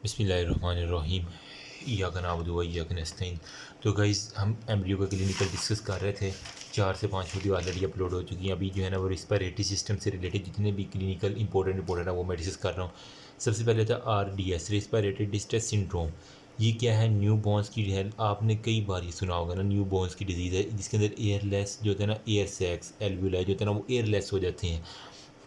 बिस्मिल्लाहिर्रहमानिर्रहीम इय्याका नअबुदु व इय्याका नस्तईन। तो गाइज़ हम एम्ब्रियो का क्लिनिकल डिस्कस कर रहे थे। 4 से 5 वीडियो ऑलरेडी अपलोड हो चुकी हैं। अभी जो है ना वो रिस्पिरेटरी सिस्टम से रिलेटेड जितने भी क्लिनिकल इंपॉर्टेंट है वो मैं डिस्कस कर रहा हूँ। सबसे पहले था RDS, रिस्पिरेटरी डिस्ट्रेस सिंड्रोम। ये क्या है? न्यू बॉर्न्स की है, आपने कई बार ये सुना होगा ना, न्यू बॉर्न्स की डिजीज़ है जिसके अंदर एयरलेस जो होता है ना, एयर सैक्स एल्वुलाई जो होता है ना वो एयरलेस हो जाते हैं।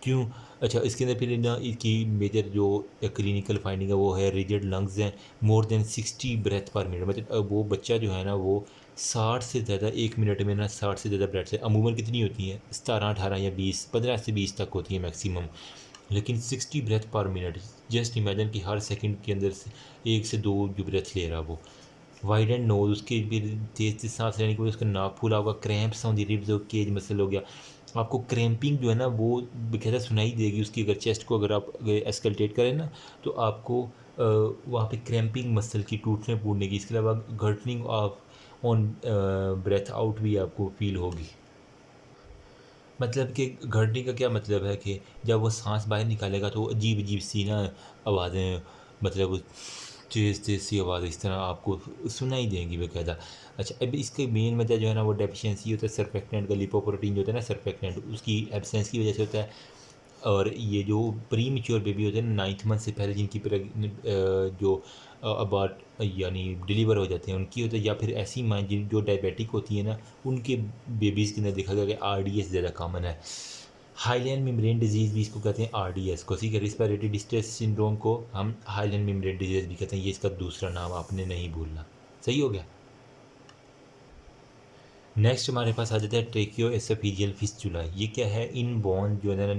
क्यों? अच्छा, इसके अंदर फिर ना इसकी मेजर जो क्लिनिकल फाइंडिंग है वो है रिजिड लंग्स हैं, more than 60 breath per minute. मतलब वो बच्चा जो है ना वो 60 से ज़्यादा 1 मिनट में ना 60 से ज़्यादा ब्रेथ से अमूमन कितनी होती हैं? 17 18 या 20, 15 से 20 तक होती है मैक्सिमम। लेकिन 60 breath per minute, just imagine कि हर सेकंड के अंदर से 1 से 2 जो ब्रेथ ले रहा वो। वाइड एंड नोज, उसके फिर तेज़ तेज़ सांस लेने की वजह से उसका नाक फूला होगा, क्रैम्प्स ऑन द रिब्स और केज मसल हो गया। आपको क्रैम्पिंग जो है ना वो बकायदा सुनाई देगी उसकी, अगर चेस्ट को अगर आप एस्कल्टेट करें ना तो आपको वहाँ पे क्रैम्पिंग मसल की टूटने फूटने की, इसके अलावा गर्टनिंग ऑफ ऑन ब्रेथ आउट भी आपको फील होगी। मतलब कि गर्टनिंग का क्या मतलब है कि जब वो सांस बाहर निकालेगा तो अजीब अजीब सी ना आवाज़ें, मतलब तेज़ तेज़ सी आवाज़ इस तरह आपको सुनाई देंगी बाकायदा। अच्छा, अब इसकी मेन वजह जो है ना वो डेफिशिएंसी होता है सरफेक्टेंट का, लिपोप्रोटीन जो होता है ना सरफेक्टेंट, उसकी एब्सेंस की वजह से होता है। और ये जो प्री मैच्योर बेबी होते हैं ना 9th मंथ से पहले जिनकी जो अबाउट यानी डिलीवर हो जाते हैं उनकी होता है, या फिर ऐसी माँ जिन जो डायबिटिक होती है ना उनके बेबीज़ के अंदर देखा गया कि RDS ज़्यादा कॉमन है। हाईलैंड मेम्ब्रेन डिजीज़ भी इसको कहते हैं, RDS को, ठीक है। रिस्पिरेटरी डिस्ट्रेस सिंड्रोम को हम हाईलैंड मेम्ब्रेन डिजीज़ भी कहते हैं, ये इसका दूसरा नाम आपने नहीं भूलना। सही हो गया। नेक्स्ट हमारे पास आ जाता है ट्रेकियो एसोफेजियल फिस्टुला। ये क्या है? इन बॉर्न जो है ना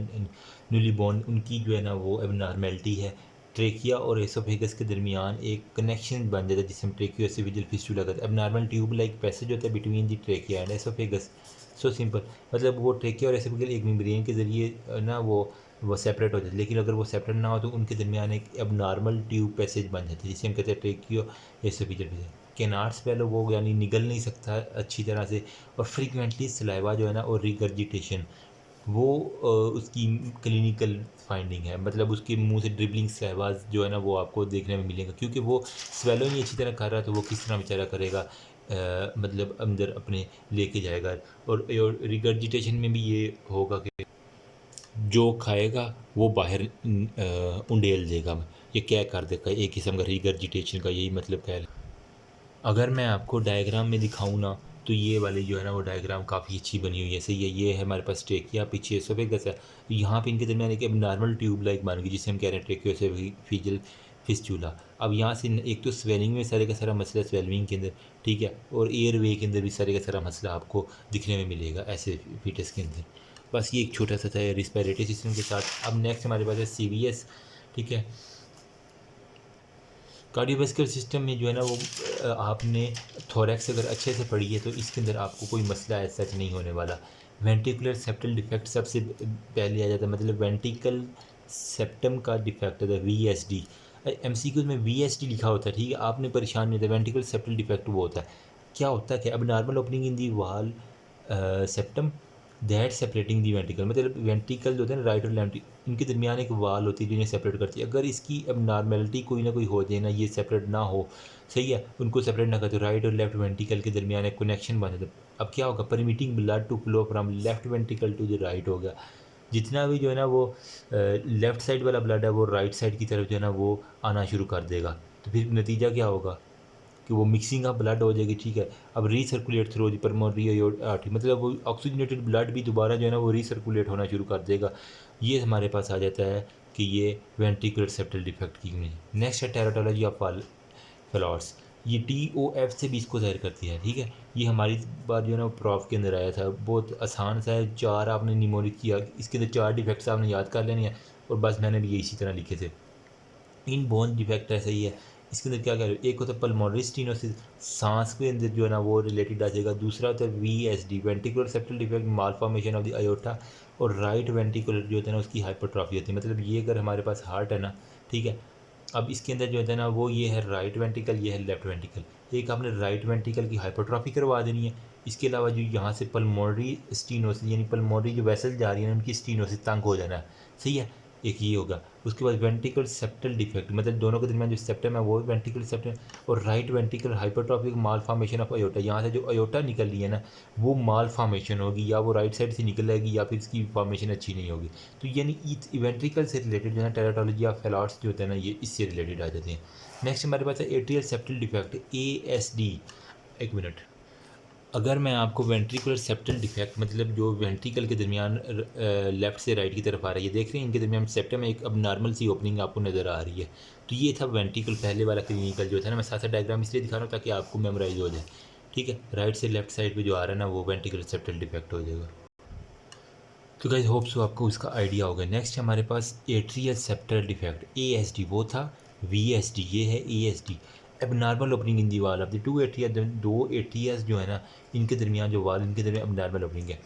न्यूली बॉर्न, उनकी जो है ना वो एबनॉर्मेलिटी है। ट्रेकिया और एसोफेगस के दरमियान एक कनेक्शन बन जाता है जिसे हम ट्रेकियो एसोफेजियल फिस्टुला कहते हैं। एबनॉर्मल ट्यूब लाइक पैसेज होता है between the trachea and oesophagus. So simple, मतलब वो ट्रेकिया और एसोफेगल एक मेम्ब्रेन के ज़रिए ना वो सेपरेट हो जाते हैं, लेकिन अगर वो सेपरेट ना हो तो उनके दरमियान एक एबनॉर्मल ट्यूब पैसेज बन जाती है जिसे हम कहते हैं ट्रेकियो एसोफेजियल। कैनार्ड स्वेलो वो यानी निगल नहीं सकता अच्छी तरह से। और फ्रीक्वेंटली सलाइवा जो है ना और रिगर्जिटेशन वो उसकी क्लिनिकल फाइंडिंग है, मतलब उसके मुंह से ड्रिबलिंग सलाइवाज जो है ना वो आपको देखने में मिलेगा, क्योंकि वो स्वेलो ही अच्छी तरह कर रहा है तो वो किस तरह बेचारा करेगा, मतलब अंदर अपने लेके जाएगा। और रिगर्जिटेशन में भी ये होगा कि जो खाएगा वो बाहर उंडेल देगा, ये क्या कर देगा, एक किस्म का रिगर्जिटेशन का यही मतलब कह। अगर मैं आपको डायग्राम में दिखाऊँ ना तो ये वाली जो है ना वो डायग्राम काफ़ी अच्छी बनी हुई है। सही है, ये है हमारे पास ट्रेकिया, पीछे एसोफेगस है, तो यहाँ पे इनके दरमियान एक नॉर्मल ट्यूब लाइक बन गई जिसे हम कह रहे हैं ट्रेकियोएसोफेजियल फिस्टूला। अब यहाँ से एक तो स्वेलिंग में सारे का सारा मसला स्वेलिंग के अंदर, ठीक है, और एयर वे के अंदर भी सारे का सारा मसला आपको दिखने में मिलेगा ऐसे फीटस के अंदर। बस ये एक छोटा सा था रिस्पिरेटरी सिस्टम के साथ। अब नेक्स्ट हमारे पास है CVS, ठीक है। कार्डियोवास्कुलर सिस्टम में जो है ना वो आपने थोरैक्स अगर अच्छे से पढ़ी है तो इसके अंदर आपको कोई मसला ऐसा नहीं होने वाला। वेंट्रिकुलर सेप्टल डिफेक्ट सबसे पहले आ जाता है, मतलब वेंट्रिकल सेप्टम का डिफेक्ट होता है VSD। MCQ में VSD लिखा होता है, ठीक है, आपने परेशान नहीं होता। वेंट्रिकल सेप्टल डिफेक्ट वो होता है, क्या होता है कि अब नॉर्मल ओपनिंग इन दी वाल septum that separating the ventricle, मतलब वेंट्रिकल जो होता है ना राइट और लेफ्ट, इनके दरमियान एक वाल होती है जो इन्हें सेपरेट करती है। अगर इसकी अब नॉर्मेलिटी कोई ना कोई हो जाए ना, ये सेपरेट ना हो, सही है, उनको सेपरेट ना करते, राइट और लेफ्ट वेंट्रिकल के दरमियान एक कनेक्शन बन जाता है। अब क्या होगा? Permitting blood to flow from left ventricle to the right हो गया। जितना भी जो है ना वो लेफ़्ट साइड वाला ब्लड है वो राइट साइड की तरफ जो है ना वो आना शुरू कर देगा। तो फिर नतीजा क्या होगा कि वो मिक्सिंग ऑफ ब्लड हो जाएगी, ठीक है। अब रीसर्कुलेट थ्रू दी परमोनरी आर्टरी, मतलब वो ऑक्सीजनेटेड ब्लड भी दोबारा जो है ना वो रीसर्कुलेट होना शुरू कर देगा। ये हमारे पास आ जाता है कि ये वेंट्रिकुलर सेप्टल डिफेक्ट की इमेज। नेक्स्ट है टेराटोलॉजी ऑफ फ्लॉर्स। ये TOF से भी इसको ज़ाहिर करती है, ठीक है। ये हमारी बात जो है ना प्रॉफ के अंदर आया था, बहुत आसान सा है, 4 आपने निमोनिक किया, इसके अंदर 4 डिफेक्ट्स आपने याद कर लेने हैं और बस मैंने भी ये इसी तरह लिखे थे। इन बोन डिफेक्ट ऐसा ही है, इसके अंदर क्या कह रहे हो, एक होता है पल्मोनरी स्टीनोसिस, सांस के अंदर जो है ना वो रिलेटेड आ जाएगा। दूसरा होता है VSD, ventricular septal defect, mall formation of the iota. और राइट वेंट्रिकुलर जो होता है ना उसकी हाइपरट्रॉफी होती है, मतलब ये अगर हमारे पास हार्ट है ना, ठीक है, अब इसके अंदर जो होता है ना वो ये है राइट वेंट्रिकल, ये है लेफ्ट वेंट्रिकल। एक आपने राइट वेंट्रिकल की हाइपरट्रॉफी करवा देनी है। इसके अलावा जो यहाँ से पल्मोनरी स्टीनोसिस यानी पल्मोनरी जो वेसल जा रही है उनकी स्टीनोसिस तंग हो जाना है, सही है। एक ये होगा। उसके बाद वेंट्रिकल सेप्टल डिफेक्ट, मतलब दोनों के दरमियान जो सेप्टम है वो वेंट्रिकल सेप्टम, और right ventricle hypertrophic malformation of aorta, यहाँ से जो अयोटा निकल रही है ना वो माल फॉर्मेशन होगी, या वो राइट साइड से निकल जाएगी, या फिर इसकी फॉर्मेशन अच्छी नहीं होगी। तो यानी वेंट्रिकल से रिलेटेड जो है टेराटोलॉजी या फेलाट्स जो होते हैं ना ये इससे रिलेटेड आ जाते हैं। नेक्स्ट हमारे पास है एट्रियल सेप्टल डिफेक्ट, ASD। एक मिनट, अगर मैं आपको वेंट्रिकुलर सेप्टल डिफेक्ट मतलब जो वेंट्रिकल के दरमियान लेफ़्ट से राइट की तरफ आ रही है, देख रहे हैं इनके दरमियान सेप्टम में एक अब नॉर्मल सी ओपनिंग आपको नज़र आ रही है। तो ये था वेंट्रिकल पहले वाला क्लिनिकल जो था ना, मैं साथ साथ डायग्राम इसलिए दिखा रहा हूँ ताकि आपको मेमोराइज हो जाए। ठीक है, राइट से लेफ्ट साइड पे जो आ रहा है ना वो वेंट्रिकुलर सेप्टल डिफेक्ट हो जाएगा। तो गाइस होप सो आपको उसका आइडिया होगा। नेक्स्ट हमारे पास एट्रियल सेप्टल डिफेक्ट, ASD वो था, VSD ये है ASD। Abnormal opening in the wall of the two atria, दो एट्रियाज जो है ना इनके दरमियान जो वाल इनके दरमियान एबनॉर्मल ओपनिंग है।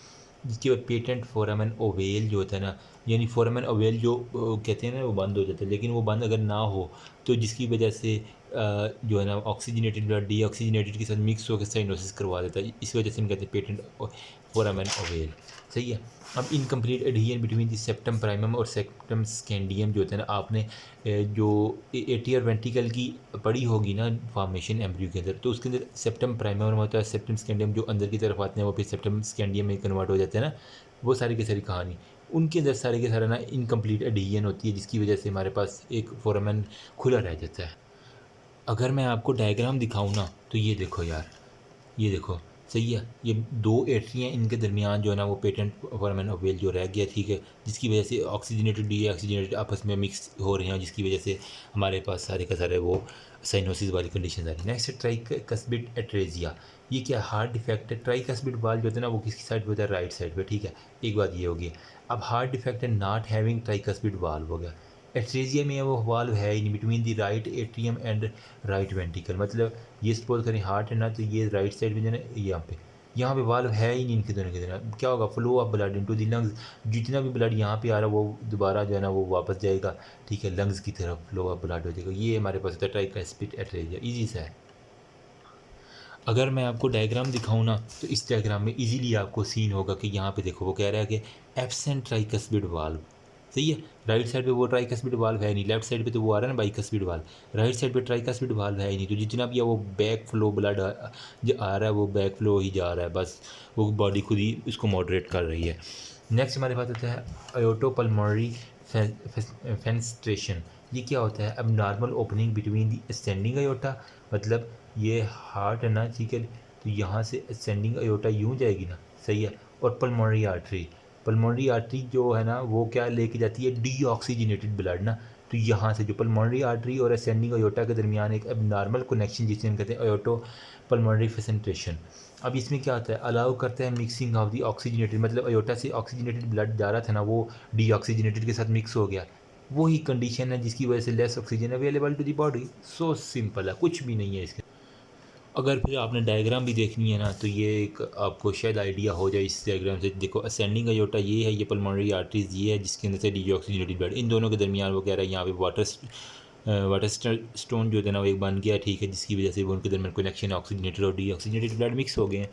जिसके बाद पेटेंट फोरामन ओवेल जो होता है ना, यानी फोरामन ओवेल जो कहते हैं ना वो बंद हो जाता है, लेकिन वो बंद अगर ना हो तो जिसकी वजह से जो है ना ऑक्सीजनेटेड ब्लड डीऑक्सीजनेटेड के साथ मिक्स होकर साइनोसिस करवा देता है, इस वजह से हम कहते हैं पेटेंट फोरामन ओवेल। सही है। अब incomplete एडहियन between the septum primum और सेप्टम स्कैंडियम जो होता है ना, आपने जो एटियर वेंट्रिकल की पड़ी होगी ना फॉर्मेशन एम्ब्रियो के अंदर, तो उसके अंदर सेप्टम प्राइमम होता है, सेप्टम स्कैंडियम जो अंदर की तरफ आते हैं वो फिर सेप्टम स्कैंडियम में कन्वर्ट हो जाते हैं ना, वो सारी की सारी कहानी उनके अंदर सारे के सारा ना इनकम्प्लीट एडहियन होती है, जिसकी वजह से हमारे पास एक फोरामन खुला रह जाता है। अगर मैं आपको डायग्राम दिखाऊँ ना तो ये देखो यार, ये देखो सही है, ये दो एट्रियाँ इनके दरमियान जो है ना वो पेटेंट फोरामन ओवेल जो रह गया, ठीक है, जिसकी वजह से ऑक्सीजनेटेड डीऑक्सीजनेटेड आपस में मिक्स हो रहे हैं, जिसकी वजह से हमारे पास सारे का सारे वो साइनोसिस वाली कंडीशन आ रही है। नेक्स्ट है ट्राइकस्पिड एट्रेजिया, ये क्या हार्ट डिफेक्ट है। ट्राइकस्पिड वाल जो होता है ना वो किसकी साइड पे होता है, राइट साइड पे, ठीक है, एक बात ये होगी। अब हार्ट डिफेक्ट है नॉट हैविंग ट्राइकस्पिड वाल्व हो गया। एट्रेजिया में वो वाल्व है ही नहीं between the right atrium and right ventricle, मतलब ये सपोज करें हार्ट है ना, तो ये राइट साइड में जो है यहाँ पे वाल्व है ही नहीं इनके दोनों के दोनों। क्या होगा, flow of blood into the lungs, जितना भी ब्लड यहाँ पे आ रहा है वो दोबारा जो है ना वो वापस जाएगा, ठीक है, लंग्स की तरफ फ्लो ऑफ ब्लड हो जाएगा। ये हमारे पास होता है ट्राइकस्पिड एट्रेजिया, ईजी सा है। अगर मैं आपको डायग्राम दिखाऊँ ना तो इस डायग्राम में इजीली आपको सीन होगा कि यहाँ पे देखो वो कह रहा है कि एब्सेंट ट्राइकस्पिड वाल्व। सही है, राइट साइड पे वो ट्राइकस्पिड वाल्व है नहीं, लेफ्ट साइड पे तो वो आ रहा है ना बाइकस्पिड वाल्व, राइट साइड पे ट्राइकस्पिड वाल्व है ही नहीं, तो जितना भी है वो बैक फ्लो ब्लड जो आ रहा है वो बैक फ्लो ही जा रहा है, बस वो बॉडी खुद ही इसको मॉडरेट कर रही है। नेक्स्ट हमारे पास होता है अयोटोपल्मोनरी फेनेस्ट्रेशन। ये क्या होता है, अब normal opening between the ascending aorta, मतलब ये हार्ट है ना, ठीक है, तो यहाँ से असेंडिंग अयोटा यूँ जाएगी ना, सही है, और पल्मोनरी आर्टरी, पल्मोनरी आर्टरी जो है ना वो क्या लेके जाती है, डीऑक्सीजनेटेड ब्लड ना, तो यहाँ से जो पल्मोनरी आर्टरी और असेंडिंग अयोटा के दरमियान एक अब नॉर्मल कनेक्शन जिसे हम कहते हैं अयोटो पल्मोनरी फेसेंट्रेशन। अब इसमें क्या होता है, अलाउ करता है मिक्सिंग ऑफ दी ऑक्सीजनेटेड, मतलब अयोटा से ऑक्सीजनेटेड ब्लड जा रहा था ना वो डीऑक्सीजनेटेड के साथ मिक्स हो गया, वही कंडीशन है जिसकी वजह से less oxygen available to the body. So simple है, कुछ भी नहीं है इसके। अगर फिर आपने डायग्राम भी देखनी है ना तो ये एक आपको शायद आइडिया हो जाए इस डायग्राम से। देखो असेंडिंग अयोटा ये है, ये पल्मोनरी आर्टरीज ये है जिसके अंदर से डीऑक्सीजनेटेड ब्लड, इन दोनों के दरमियान वो कह रहा है यहाँ पे वाटर स्टोन जो है ना वो एक बन गया, ठीक है, जिसकी वजह से वो उनके दरमियान कनेक्शन ऑक्सीजनेटेड और डीऑक्सीजनेटेड ब्लड मिक्स हो गए हैं,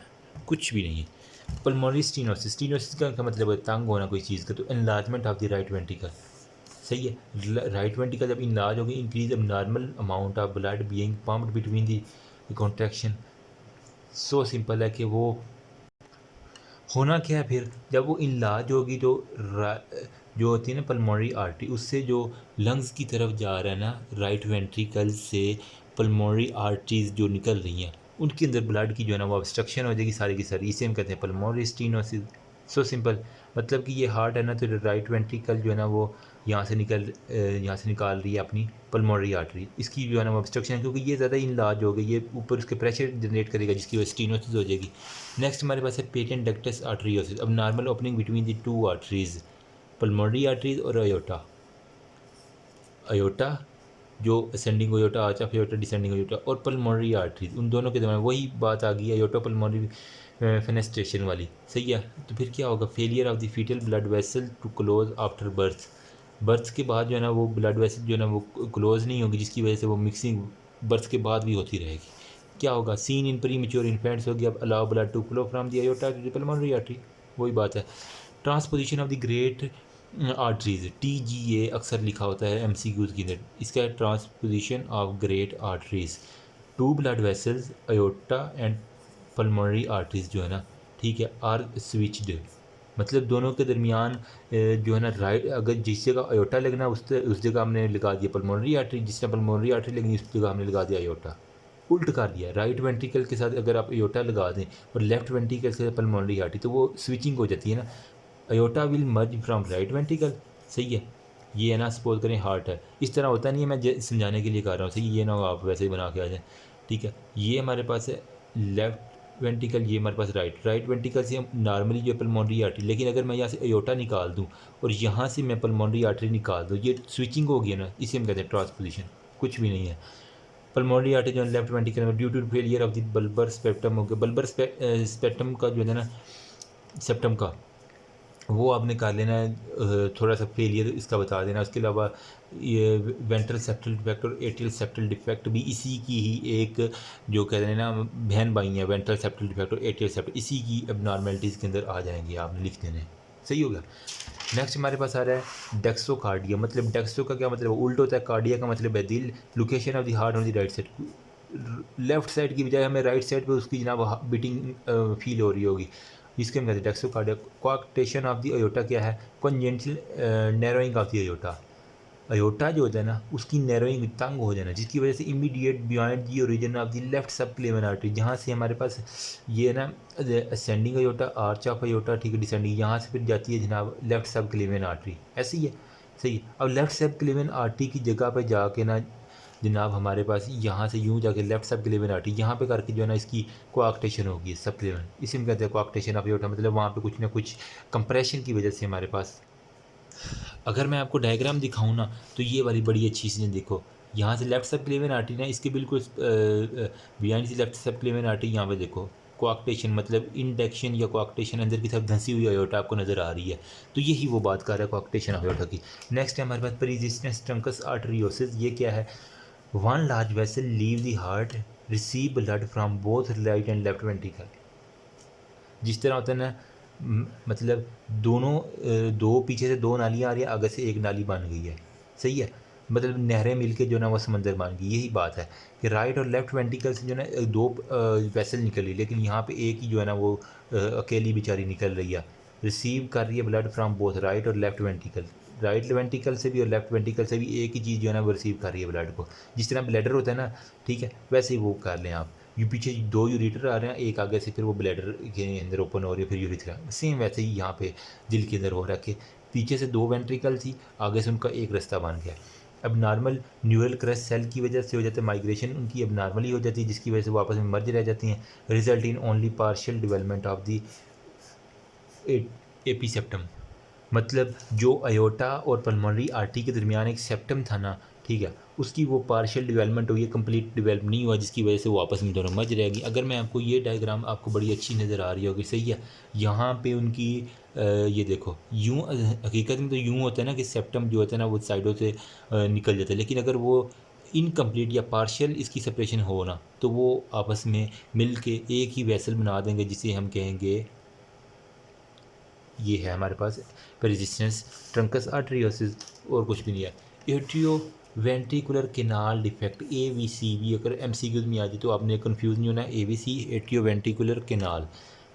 कुछ भी नहीं है। पल्मोनरी स्टीनोसिस, स्टीनोसिस का मतलब है तंग होना कोई चीज़ का, तो enlargement of the right ventricle. सही है, राइट वेंट्रिकल जब इनलार्ज होगी, इंक्रीज अब normal amount of blood being pumped between the contraction. So simple है कि वो होना क्या है फिर, जब वो इनलाज होगी तो जो होती है ना पल्मोनरी आर्टरी, उससे जो लंग्स की तरफ जा रहा है ना राइट वेंट्रिकल से पल्मोनरी आर्टरीज जो निकल रही हैं उनके अंदर ब्लड की जो है ना वो ऑब्स्ट्रक्शन हो जाएगी सारी की सारी, इसे हम कहते हैं पल्मोनरी स्टीनोसिस। सो सिंपल, मतलब कि ये हार्ट है ना तो राइट वेंट्रिकल जो है ना वो यहाँ से निकाल रही है अपनी पल्मोनरी आर्टरी, इसकी जो है ना वो ऑब्स्ट्रक्शन, क्योंकि ये ज़्यादा इनलाज हो गई, ये ऊपर उसके प्रेशर जनरेट करेगा जिसकी वजह से स्टीनोसिस हो जाएगी। नेक्स्ट हमारे पास है पेटेंट डक्टस आर्टरियोसिस, अब normal opening between the two arteries, pulmonary arteries और अयोटा, अयोटा जो ascending aorta arch aorta descending aorta और पल्मोनरी आर्टरीज, उन दोनों के दरमियान वही बात आ गई है अयोटा पल्मोनरी फेनेस्ट्रेशन वाली। सही है, तो फिर क्या होगा, failure of the fetal blood vessel to close after birth, birth के बाद जो है ना वो ब्लड वेसल जो है ना वो क्लोज नहीं होगी, जिसकी वजह से वो मिक्सिंग बर्थ के बाद भी होती रहेगी। क्या होगा, seen in premature infants होगी, अब allow blood to flow from the aorta to the pulmonary artery, वही बात है। Transposition of the great arteries, TGA अक्सर लिखा होता है MCQs के अंदर। इसका transposition of great arteries, two blood vessels aorta and pulmonary arteries जो है ना, ठीक है, आर स्विच्ड। मतलब दोनों के दरमियान जो है ना, राइट, अगर जिस जगह अयोटा लगना उस जगह हमने लगा दिया पल्मोनरी आर्टरी, जिस जगह पल्मोनरी आर्टरी लगनी उस जगह हमने लगा दिया अयोटा। उल्ट कर दिया, राइट वेंट्रिकल के साथ अगर आप अयोटा लगा दें और लेफ्ट वेंट्रिकल से पल्मोनरी आर्टरी, तो वो स्विचिंग हो जाती है ना। Aorta will merge from right ventricle, सही है। ये है ना, सपोज करें हार्ट है, इस तरह होता नहीं है, मैं समझाने के लिए कर रहा हूँ, सही। ये ना हो आप वैसे ही बना के आ जाए, ठीक है। ये हमारे पास है लेफ्ट वेंट्रिकल, ये हमारे पास राइट वेंट्रिकल से हम नॉर्मली जो पल्मोनरी आर्टरी, लेकिन अगर मैं यहाँ से अयोटा निकाल दूँ और यहाँ से मैं पल्मोनरी आर्टरी निकाल दूँ, ये स्विचिंग हो गई ना, इसे हम कहते हैं ट्रांसपोजिशन, कुछ भी नहीं है। पल्मोनरी आर्टरी जो लेफ्ट वेंट्रिकल में due to failure of the bulbar spectrum हो गया, बल्बर स्पेक्ट्रम का जो है ना, सेप्टम का, वो आपने कर लेना है, थोड़ा सा फेलियर इसका बता देना। उसके अलावा ये वेंट्रल सेप्टल डिफेक्ट और एट्रियल सेप्टल डिफेक्ट भी इसी की ही एक, जो कहते हैं ना, बहन भाई हैं। वेंट्रल सेप्टल डिफेक्ट और एट्रियल सेप्टल इसी की एबनॉर्मेलिटीज़ के अंदर आ जाएंगे, आपने लिख देने, सही हो गया। नेक्स्ट हमारे पास आ रहा है डेक्सोकार्डिया। मतलब डेक्सो का क्या मतलब है, उल्ट होता है, कार्डिया का मतलब है दिल। Location of the heart on the right side, left side की बजाय हमें राइट साइड पे उसकी जनाब बीटिंग फील हो रही होगी, इसके हम कहते हैं dextrocardia. Coarctation of the aorta क्या है, congenital narrowing of the aorta. Aorta जो होता है ना, उसकी नैरोइंग, तंग हो जाना, जिसकी वजह से immediate beyond the origin of the left subclavian artery, जहाँ से हमारे पास ये है ना ascending aorta, arch of aorta, ठीक है, डिसेंडिंग, यहाँ से फिर जाती है जनाब लेफ्ट सब क्लेवन आर्टरी, ऐसी है, सही। अब लेफ्ट सब क्लेवन आर्टरी की जगह पर जाके ना जनाब हमारे पास यहाँ से यूँ जाके लेफ्ट सब क्लेवन आर्टरी, यहाँ पे करके जो है ना इसकी कोआक्टेशन होगी, सब क्लेवन, इसी में कहते हैं कोआक्टेशन ऑफ अयोटा। मतलब वहाँ पे कुछ ना कुछ कंप्रेशन की वजह से हमारे पास, अगर मैं आपको डायग्राम दिखाऊं ना, तो ये वाली बड़ी अच्छी चीज़ें देखो, यहाँ से लेफ्ट सब क्लेवन आर्टरी ना, इसके बिल्कुल बिहाइंड से लेफ्ट सब क्लेवन आर्टरी, यहाँ पे देखो कोआक्टेशन, मतलब इंडेक्शन या कोआक्टेशन, अंदर की तरफ धंसी हुई अयोटा आपको नज़र आ रही है, तो यही वो बात कर रहा है कोआक्टेशन ऑफ अयोटा की। नेक्स्ट है हमारे पास पेरिजिस्टेंस ट्रंकस आर्टरियोसिस। ये क्या है, one large vessel leave the heart, receive blood from both right and left ventricle. जिस तरह होता है ना, मतलब दोनों दो पीछे से दो नालियाँ आ रही हैं, आगे से एक नाली बन गई है, सही है। मतलब नहरें मिलके जो ना वो समंदर बन गई, यही बात है कि राइट और लेफ्ट वेंट्रिकल से जो ना दो वेसल निकल रही, लेकिन यहाँ पे एक ही जो है ना वो अकेली बेचारी निकल रही है। रिसीव कर रही है ब्लड फ्राम बोथ राइट और लेफ्ट वेंट्रिकल, राइट वेंट्रिकल से भी और लेफ्ट वेंट्रिकल से भी एक ही चीज़ जो है ना वो रिसीव कर रही है ब्लड को। जिस तरह ब्लैडर होता है ना, ठीक है, वैसे ही वो कर लें आप। यू पीछे दो यूरिटर आ रहे हैं, एक आगे से फिर वो ब्लैडर के अंदर ओपन हो रही है, फिर यूरिथ्रा, सेम वैसे ही यहाँ पे दिल के अंदर हो रहा है कि पीछे से दो वेंट्रिकल थी, आगे से उनका एक रास्ता बन गया। अब नॉर्मल न्यूरल क्रस्ट सेल की वजह से हो जाता है माइग्रेशन, उनकी अब नॉर्मली हो जाती है, जिसकी वजह से वो आपस में मर्ज रह जाती हैं, result in only partial development of the AP septum. मतलब जो अयोटा और पल्मोनरी आर्टरी के दरमियान एक सेप्टम था ना, ठीक है, उसकी वो पार्शियल डेवलपमेंट हुई है, कंप्लीट डेवलप नहीं हुआ, जिसकी वजह से वो आपस में दोनों मर्ज रहेगी। अगर मैं आपको ये डायग्राम आपको बड़ी अच्छी नज़र आ रही होगी, सही है। यहाँ पे उनकी ये देखो, यूँ हकीकत में तो यूँ होता है ना कि सेप्टम जो होता है ना वो साइडों से निकल जाता है, लेकिन अगर वो इनकम्प्लीट या पार्शियल इसकी सेपरेशन हो ना, तो वो आपस में मिल के एक ही वेसल बना देंगे, जिसे हम कहेंगे, ये है हमारे पास पेरिजिस्टेंस ट्रंकस आर्टरियोसिस, और कुछ भी नहीं है। Atrio ventricular canal defect, AVC, अगर MCQ में आ जाए तो आपने कंफ्यूज नहीं होना, AVC atrio ventricular canal.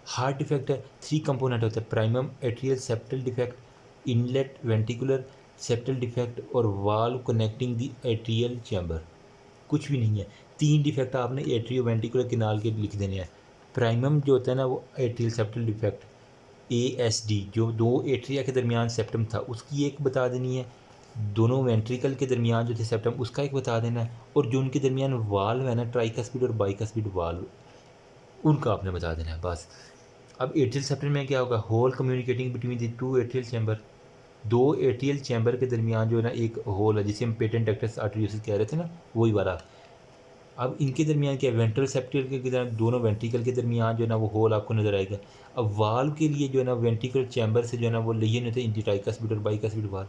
Heart defect है, 3 कंपोनेंट होता है, primum atrial septal defect, inlet ventricular septal defect और valve connecting the atrial chamber. कुछ भी नहीं है, 3 डिफेक्ट आपने एट्रियो वेंट्रिकुलर केनाल के लिख देने हैं। प्राइमम जो होता है ना वो एट्रियल सेप्टल डिफेक्ट, ASD, जो दो एट्रिया के दरमियान सेप्टम था उसकी एक बता देनी है, दोनों वेंट्रिकल के दरमियान जो थे सेप्टम उसका एक बता देना है, और जो उनके दरमियान वाल्व है ना, ट्राइकस्पिड और बाइकस्पिड वाल्व, उनका आपने बता देना है बस। अब एट्रियल सेप्टम में क्या होगा, hole communicating between the 2 atrial chamber, दो एट्रियल चैम्बर के दरमियान जो है ना एक होल है, जिसे हम पेटेंट डक्टस आर्टरियोसिस कह रहे थे ना, वही वाला। अब इनके दरमियान क्या है, वेंट्रल सेप्टल के दोनों वेंट्रिकल के दरमियान जो है ना वो होल आपको नज़र आएगा। अब वाल्व के लिए जो है ना वेंट्रिकल चैम्बर से जो है ना वो लेन होते हैं, ट्राइकस्पिड और बाइकस्पिड वाल्व,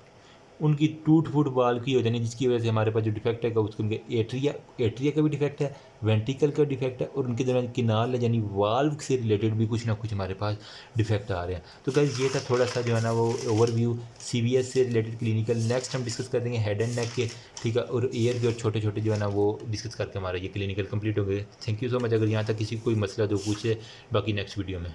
उनकी टूट फूट वाल्व की हो जानी, जिसकी वजह से हमारे पास जो डिफेक्ट है उसके उनके एट्रिया का भी डिफेक्ट है, वेंटिकल का डिफेक्ट है, और उनके दौरान किनाल है यानी वाल्व से रिलेटेड भी कुछ ना कुछ हमारे पास डिफेक्ट आ रहे हैं। तो गाइस ये था थोड़ा सा जो है ना वो ओवरव्यू CVS से रिलेटेड क्लिनिकल। नेक्स्ट हम डिस्कस कर देंगे हेड एंड नेक के, ठीक है, और ईयर के, और छोटे छोटे जो है ना वो डिस्कस करके हमारा ये क्लिनिकल कंप्लीट हो गए। Thank you so much. अगर यहाँ तक किसी को कोई मसला तो पूछे, बाकी नेक्स्ट वीडियो में।